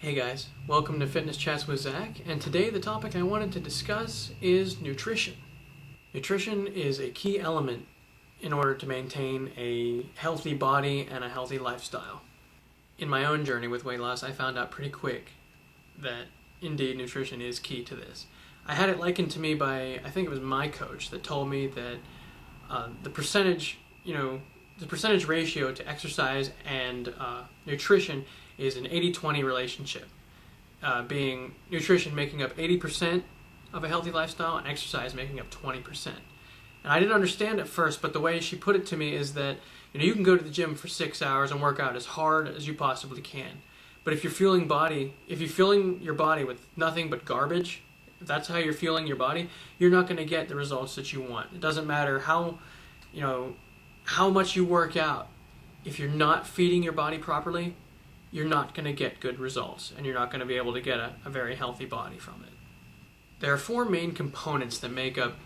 Hey guys, welcome to Fitness Chats with Zach, and today the topic I wanted to discuss is nutrition. Nutrition is a key element in order to maintain a healthy body and a healthy lifestyle. In my own journey with weight loss, I found out pretty quick that indeed nutrition is key to this. I had it likened to me by, I think it was my coach that told me that the percentage ratio to exercise and nutrition is an 80-20 relationship, being nutrition making up 80% of a healthy lifestyle and exercise making up 20%. And I didn't understand at first, but the way she put it to me is that you can go to the gym for 6 hours and work out as hard as you possibly can. But if you're fueling your body with nothing but garbage, if that's how you're fueling your body, you're not going to get the results that you want. It doesn't matter how much you work out. If you're not feeding your body properly, you're not going to get good results, and you're not going to be able to get a very healthy body from it. There are four main components that make up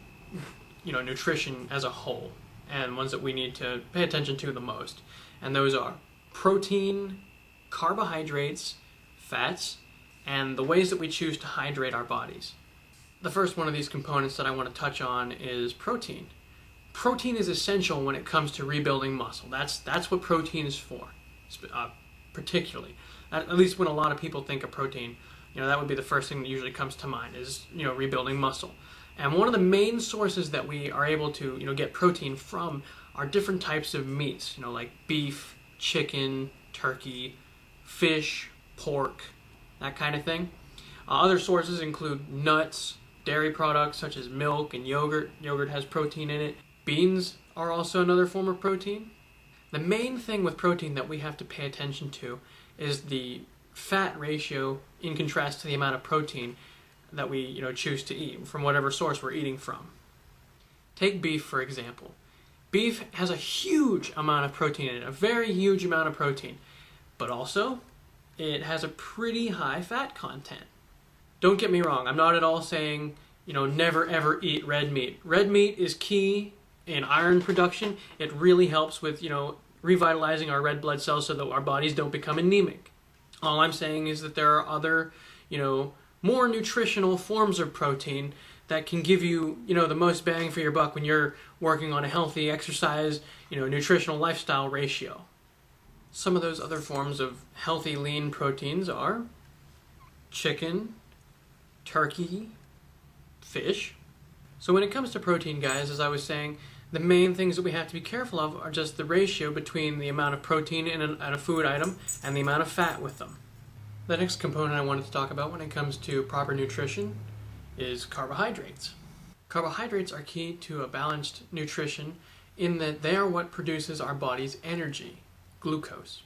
nutrition as a whole, and ones that we need to pay attention to the most. And those are protein, carbohydrates, fats, and the ways that we choose to hydrate our bodies. The first one of these components that I want to touch on is protein. Protein is essential when it comes to rebuilding muscle. That's what protein is for, particularly. At least when a lot of people think of protein, that would be the first thing that usually comes to mind is, rebuilding muscle. And one of the main sources that we are able to, get protein from are different types of meats, like beef, chicken, turkey, fish, pork, that kind of thing. Other sources include nuts, dairy products such as milk and yogurt. Yogurt has protein in it. Beans are also another form of protein. The main thing with protein that we have to pay attention to is the fat ratio in contrast to the amount of protein that we choose to eat from whatever source we're eating from. Take beef, for example. Beef has a huge amount of protein in it, a very huge amount of protein, but also it has a pretty high fat content. Don't get me wrong, I'm not at all saying, never ever eat red meat. Red meat is key in iron production. It really helps with, revitalizing our red blood cells so that our bodies don't become anemic. All I'm saying is that there are other, more nutritional forms of protein that can give you, the most bang for your buck when you're working on a healthy exercise, nutritional lifestyle ratio. Some of those other forms of healthy lean proteins are chicken, turkey, fish. So when it comes to protein, guys, as I was saying, the main things that we have to be careful of are just the ratio between the amount of protein in a food item and the amount of fat with them. The next component I wanted to talk about when it comes to proper nutrition is carbohydrates. Carbohydrates are key to a balanced nutrition in that they are what produces our body's energy, glucose.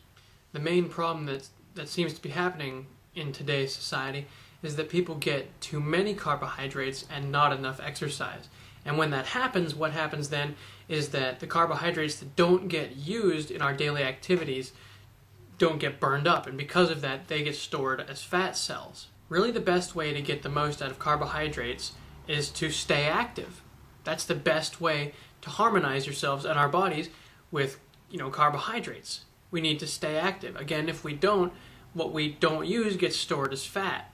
The main problem that seems to be happening in today's society is that people get too many carbohydrates and not enough exercise. And when that happens, what happens then is that the carbohydrates that don't get used in our daily activities don't get burned up, and because of that, they get stored as fat cells. Really, the best way to get the most out of carbohydrates is to stay active. That's the best way to harmonize yourselves and our bodies with, carbohydrates. We need to stay active. Again, if we don't, what we don't use gets stored as fat.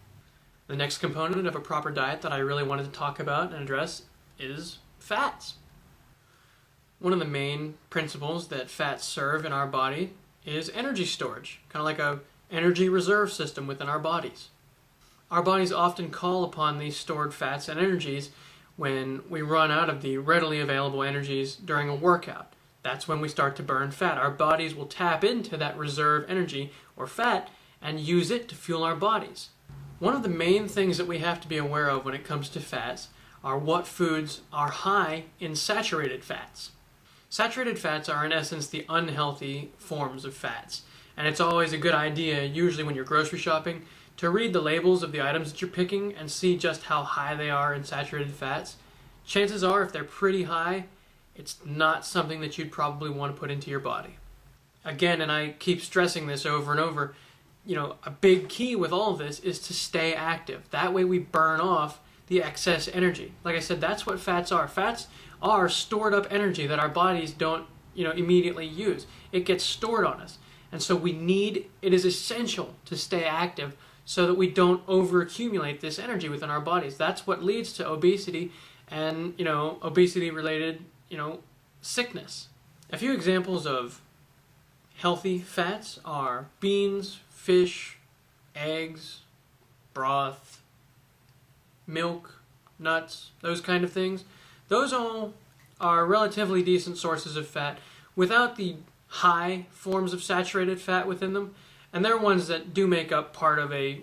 The next component of a proper diet that I really wanted to talk about and address is fats. One of the main principles that fats serve in our body is energy storage, kind of like a energy reserve system within our bodies. Our bodies often call upon these stored fats and energies when we run out of the readily available energies during a workout. That's when we start to burn fat. Our bodies will tap into that reserve energy or fat and use it to fuel our bodies. One of the main things that we have to be aware of when it comes to fats are what foods are high in saturated fats. Saturated fats are in essence the unhealthy forms of fats. And it's always a good idea, usually when you're grocery shopping, to read the labels of the items that you're picking and see just how high they are in saturated fats. Chances are, if they're pretty high, it's not something that you'd probably want to put into your body. Again, and I keep stressing this over and over, a big key with all of this is to stay active. That way we burn off the excess energy. Like I said, that's what fats are. Fats are stored up energy that our bodies don't, immediately use. It gets stored on us. And so it is essential to stay active so that we don't overaccumulate this energy within our bodies. That's what leads to obesity and, obesity-related, sickness. A few examples of healthy fats are beans, fish, eggs, broth, milk, nuts, those kind of things. Those all are relatively decent sources of fat without the high forms of saturated fat within them, and they're ones that do make up part of a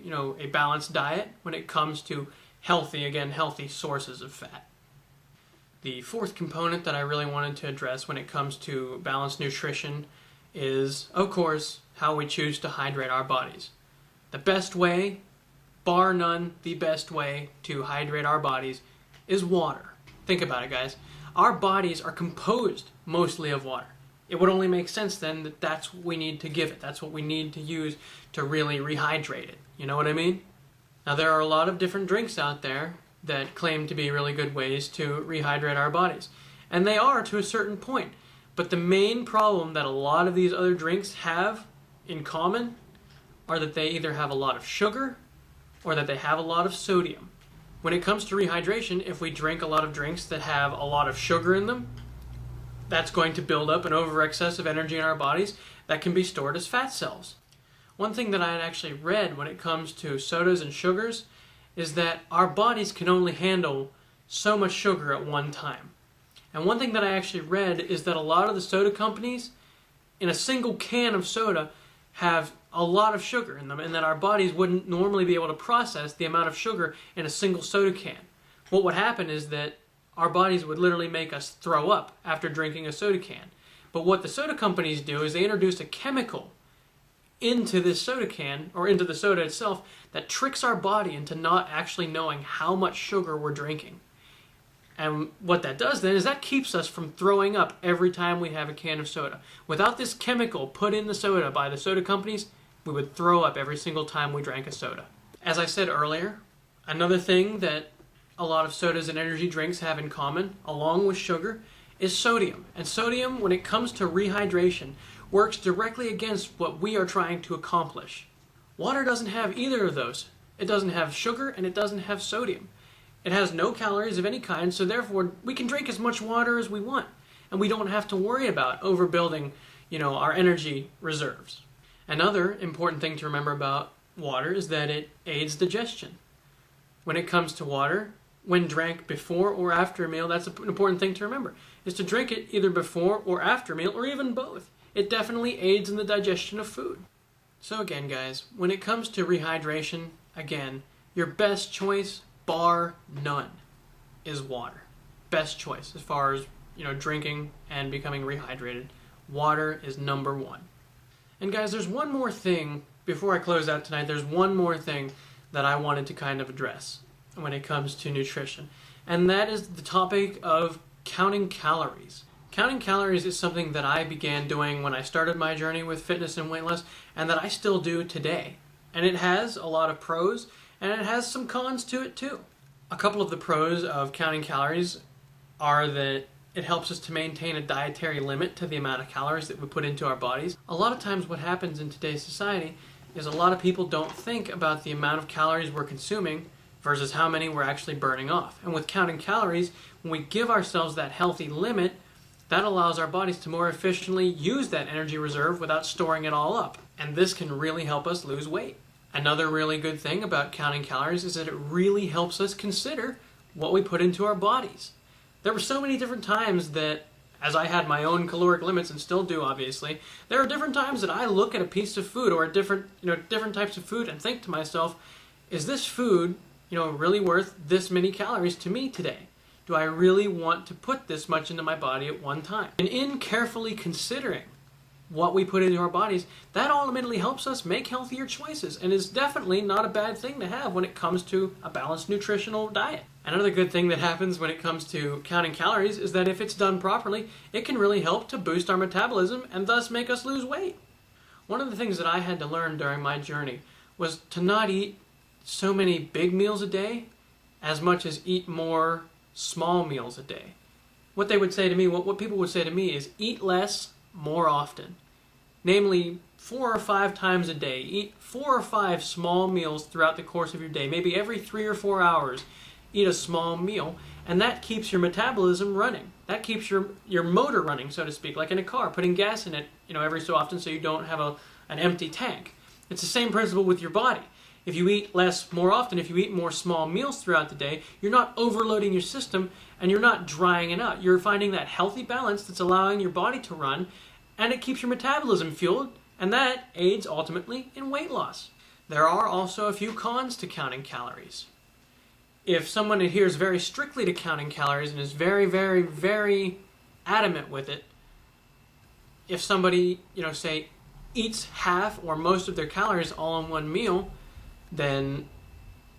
balanced diet when it comes to healthy sources of fat. The fourth component that I really wanted to address when it comes to balanced nutrition is, of course, how we choose to hydrate our bodies. The best way, bar none, the best way to hydrate our bodies is water. Think about it, guys. Our bodies are composed mostly of water. It would only make sense then that that's what we need to give it. That's what we need to use to really rehydrate it. You know what I mean? Now, there are a lot of different drinks out there that claim to be really good ways to rehydrate our bodies. And they are to a certain point. But the main problem that a lot of these other drinks have in common are that they either have a lot of sugar or that they have a lot of sodium. When it comes to rehydration, if we drink a lot of drinks that have a lot of sugar in them, that's going to build up an over-excess of energy in our bodies that can be stored as fat cells. One thing that I had actually read when it comes to sodas and sugars is that our bodies can only handle so much sugar at one time. And one thing that I actually read is that a lot of the soda companies, in a single can of soda, have a lot of sugar in them, and that our bodies wouldn't normally be able to process the amount of sugar in a single soda can. What would happen is that our bodies would literally make us throw up after drinking a soda can. But what the soda companies do is they introduce a chemical into this soda can, or into the soda itself, that tricks our body into not actually knowing how much sugar we're drinking. And what that does then is that keeps us from throwing up every time we have a can of soda. Without this chemical put in the soda by the soda companies, we would throw up every single time we drank a soda. As I said earlier, another thing that a lot of sodas and energy drinks have in common, along with sugar, is sodium. And sodium, when it comes to rehydration, works directly against what we are trying to accomplish. Water doesn't have either of those. It doesn't have sugar and it doesn't have sodium. It has no calories of any kind, so therefore we can drink as much water as we want. And we don't have to worry about overbuilding, our energy reserves. Another important thing to remember about water is that it aids digestion. When it comes to water, when drank before or after a meal, that's an important thing to remember, is to drink it either before or after a meal, or even both. It definitely aids in the digestion of food. So again, guys, when it comes to rehydration, again, your best choice, bar none, is water. Best choice as far as, drinking and becoming rehydrated. Water is number one. And guys, there's one more thing, before I close out tonight, there's one more thing that I wanted to kind of address when it comes to nutrition. And that is the topic of counting calories. Counting calories is something that I began doing when I started my journey with fitness and weight loss, and that I still do today. And it has a lot of pros, and it has some cons to it too. A couple of the pros of counting calories are that it helps us to maintain a dietary limit to the amount of calories that we put into our bodies. A lot of times what happens in today's society is a lot of people don't think about the amount of calories we're consuming versus how many we're actually burning off. And with counting calories, when we give ourselves that healthy limit, that allows our bodies to more efficiently use that energy reserve without storing it all up. And this can really help us lose weight. Another really good thing about counting calories is that it really helps us consider what we put into our bodies. There were so many different times that, as I had my own caloric limits and still do obviously, there are different times that I look at a piece of food or at different types of food and think to myself, is this food, really worth this many calories to me today? Do I really want to put this much into my body at one time? And in carefully considering what we put into our bodies, that ultimately helps us make healthier choices, and is definitely not a bad thing to have when it comes to a balanced nutritional diet. Another good thing that happens when it comes to counting calories is that if it's done properly, it can really help to boost our metabolism and thus make us lose weight. One of the things that I had to learn during my journey was to not eat so many big meals a day as much as eat more small meals a day. What people would say to me is eat less more often. namely 4 or 5 times a day. Eat 4 or 5 small meals throughout the course of your day. Maybe every 3 or 4 hours, eat a small meal, and that keeps your metabolism running. That keeps your motor running, so to speak, like in a car, putting gas in it, every so often so you don't have an empty tank. It's the same principle with your body. If you eat less more often, if you eat more small meals throughout the day, you're not overloading your system and you're not drying it out. You're finding that healthy balance that's allowing your body to run, and it keeps your metabolism fueled, and that aids ultimately in weight loss. There are also a few cons to counting calories. If someone adheres very strictly to counting calories and is very, very, very adamant with it, if somebody, say, eats half or most of their calories all in one meal, then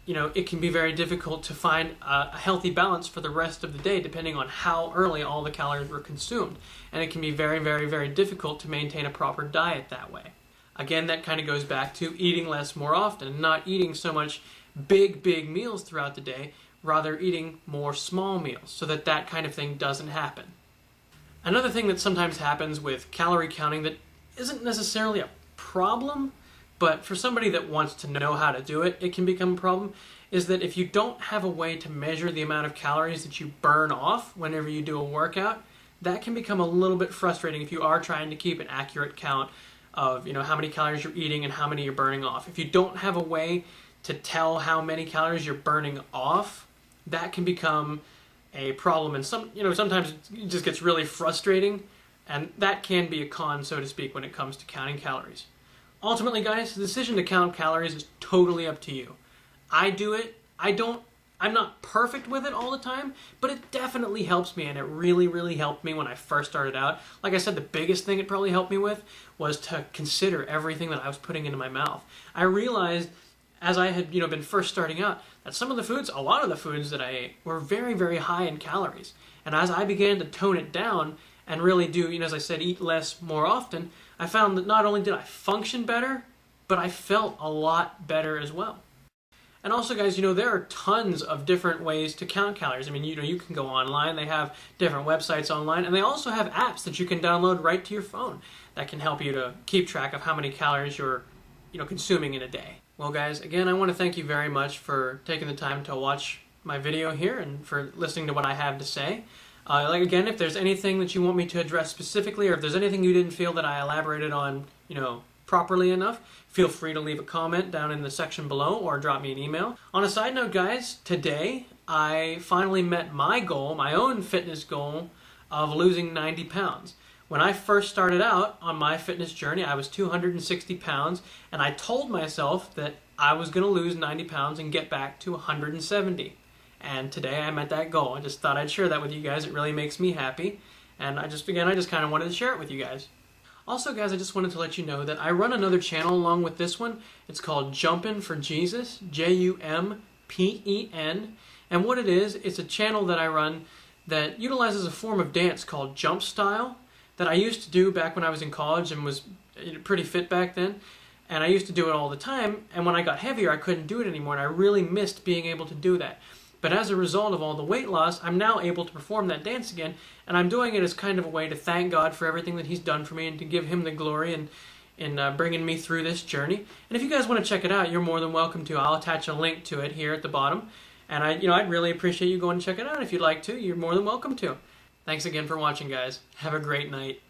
it can be very difficult to find a healthy balance for the rest of the day, depending on how early all the calories were consumed. And it can be very, very, very difficult to maintain a proper diet that way. Again, that kind of goes back to eating less more often, not eating so much big meals throughout the day, rather eating more small meals, so that kind of thing doesn't happen. Another thing that sometimes happens with calorie counting that isn't necessarily a problem, but for somebody that wants to know how to do it, it can become a problem, is that if you don't have a way to measure the amount of calories that you burn off whenever you do a workout, that can become a little bit frustrating if you are trying to keep an accurate count of how many calories you're eating and how many you're burning off. If you don't have a way to tell how many calories you're burning off, that can become a problem, and sometimes it just gets really frustrating, and that can be a con, so to speak, when it comes to counting calories. Ultimately, guys, the decision to count calories is totally up to you. I do it. I'm not perfect with it all the time, but it definitely helps me, and it really, really helped me when I first started out. Like I said, the biggest thing it probably helped me with was to consider everything that I was putting into my mouth. I realized, as I had been first starting out, that a lot of the foods that I ate were very, very high in calories. And as I began to tone it down and really do, as I said, eat less more often, I found that not only did I function better, but I felt a lot better as well. And also, guys, there are tons of different ways to count calories. I mean, you can go online. They have different websites online, and they also have apps that you can download right to your phone that can help you to keep track of how many calories you're, consuming in a day. Well, guys, again, I want to thank you very much for taking the time to watch my video here and for listening to what I have to say. Again, if there's anything that you want me to address specifically, or if there's anything you didn't feel that I elaborated on, properly enough, feel free to leave a comment down in the section below or drop me an email. On a side note, guys, today I finally met my goal, my own fitness goal of losing 90 pounds. When I first started out on my fitness journey, I was 260 pounds, and I told myself that I was going to lose 90 pounds and get back to 170. And today I met that goal. I just thought I'd share that with you guys. It really makes me happy. And I just kind of wanted to share it with you guys. Also, guys, I just wanted to let you know that I run another channel along with this one. It's called Jumpen for Jesus, Jumpen. And what it is, it's a channel that I run that utilizes a form of dance called jump style that I used to do back when I was in college and was pretty fit back then. And I used to do it all the time, and when I got heavier, I couldn't do it anymore, and I really missed being able to do that. But as a result of all the weight loss, I'm now able to perform that dance again, and I'm doing it as kind of a way to thank God for everything that He's done for me and to give Him the glory in bringing me through this journey. And if you guys want to check it out, you're more than welcome to. I'll attach a link to it here at the bottom, and I'd really appreciate you going to check it out. If you'd like to, you're more than welcome to. Thanks again for watching, guys. Have a great night.